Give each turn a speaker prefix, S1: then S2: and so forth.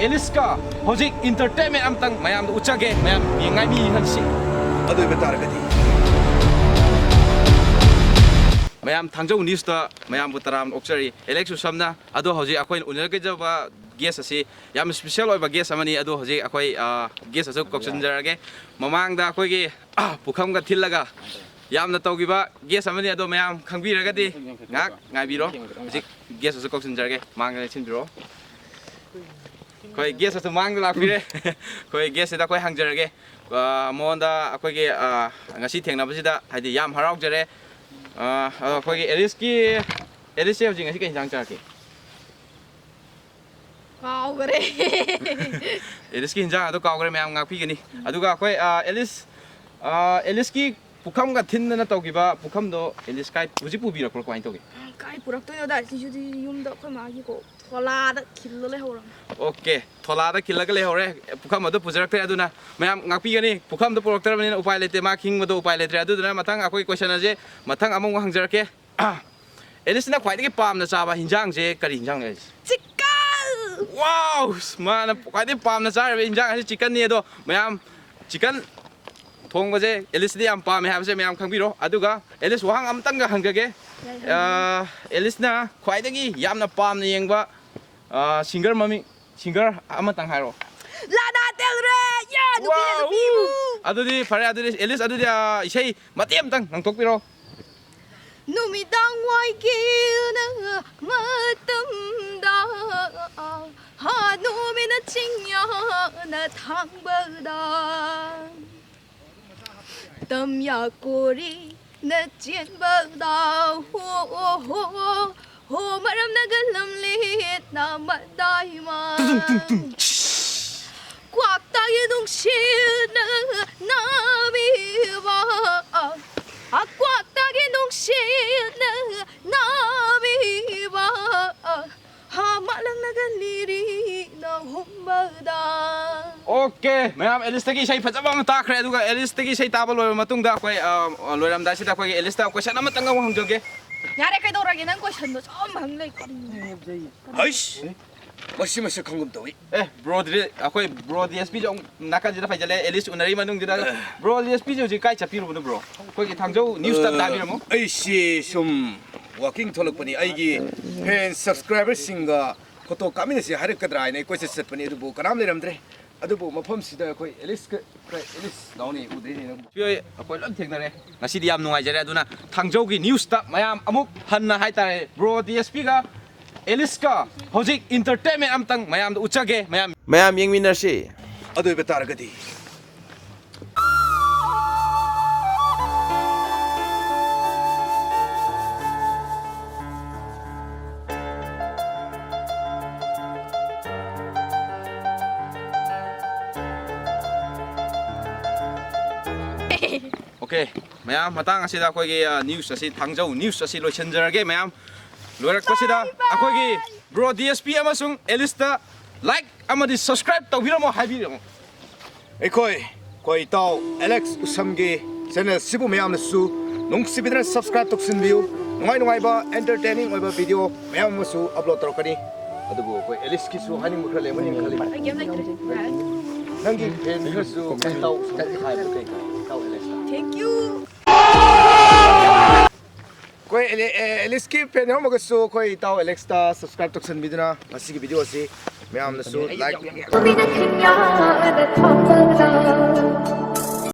S1: Eliska hojik entertainment amtang mayam da uchage mayam yengai mi hansi
S2: adu betaragadi
S1: mayam thangjo news ta mayam butaram okchari election samna ado hojik akoi unarge jaba guest asi yam special oiba guest amani ado hojik akoi guest asu kokchanjarage mamang da akoi gi pukham ga thillaga yamna tawgiba guest amani ado mayam khangbiragadi ngak ngaibiro hojik guest asu kokchanjarage mangga chinbiro koi guest asu mang la pire koi guest da koi hangjarage monda akoi gi ngasi thengna basida haidi yam harau jare koi gi Elis hojik ngasi kai jang charake
S3: kaugre
S1: Elis ki hinjang ado kaugre mayam ngak pi gani aduga koi Elis ki pukham ga thin na tawgiba pukham do Elis kai puji pubira ko kwain togi
S3: kai purak to da si judi yum da ko magi ko thola da khillo le horam
S1: okay thola da khillaga le hore pukham ado pujarak te aduna mayam ngak pi gani pukham do porok tar bani upai lete ma king do upai letre aduna mathang akoi question aje mathang among hangjarake Elis na khwai dagi pam na chaba hinjang je kari hinjang le
S3: chicken
S1: wow mana khwai dagi pam na chara hinjang ase chicken ni ado mayam chicken thong baje Elis di am pam ha se mayam khangbiro aduga Elis wahang amtang ga hangage Elis na khwai dagi yamna pam na yengba singer mami singer amatang hairo
S3: lana telre ya nupi mu
S1: adudi phare adudi Elis adudi isei matiam tang nang tokpiro
S3: numidang wai ki na matam da ha numi na chingya na thangba da tâm ya kori na chen ba da ho maram na galam le na ma dai ma kwak ta ye dong shi na bi ba kwak ta ye dong shi na bi ba ha ma lang na galiri na hom ba da
S1: okay mayam Elis tagi sei phajaba ma takre aduga Elis tagi sei taba loy matung da koi loiram da sida koi Elis ta question ama tanga wang joge
S3: yare kai dorage nang question do som hang le ko
S2: aish masi khangum tawi
S1: bro dire akoi bro DSP jong nakan jida phajale Elis unari manung jida bro DSP jo ji kai chapiru bro koi ki thangjo news ta dabira mo
S2: aishi sum walking tholok pani aigi fan subscriber singa photo kaminasi harakadra ne ko se set pani du kanam le ramdre adubu mafam sida koi Elis nauni udeni na
S1: pioi akoi lon thengnare ngasi di yam nungai jare aduna thangjo gi news ta mayam amuk hanna haitare bro DSP ga Elis ka hojik entertainment amtang mayam da uchage mayam yengminarsi
S2: adu betaragadi
S1: okay mayam matang asida akoi gi news asi thangjo news asi loichanjarage mayam loirak pasida akoi gi bro DSP amasung Elis ta like amadi subscribe tawbiramo haibiramo
S2: koi tau Alex usamge channel sibu mayam su nong sibidra subscribe toksin view ngai ba entertaining oiba video mayam su upload torokani adubu koi Elis ki su hani mukra le mani khali
S3: game like
S2: nangi pen su tau kai kai tau Alex
S3: thank you
S2: koi Elis ki pen ho magasu koi tau Alex ta subscribe toksin biduna masigi video si mayam su like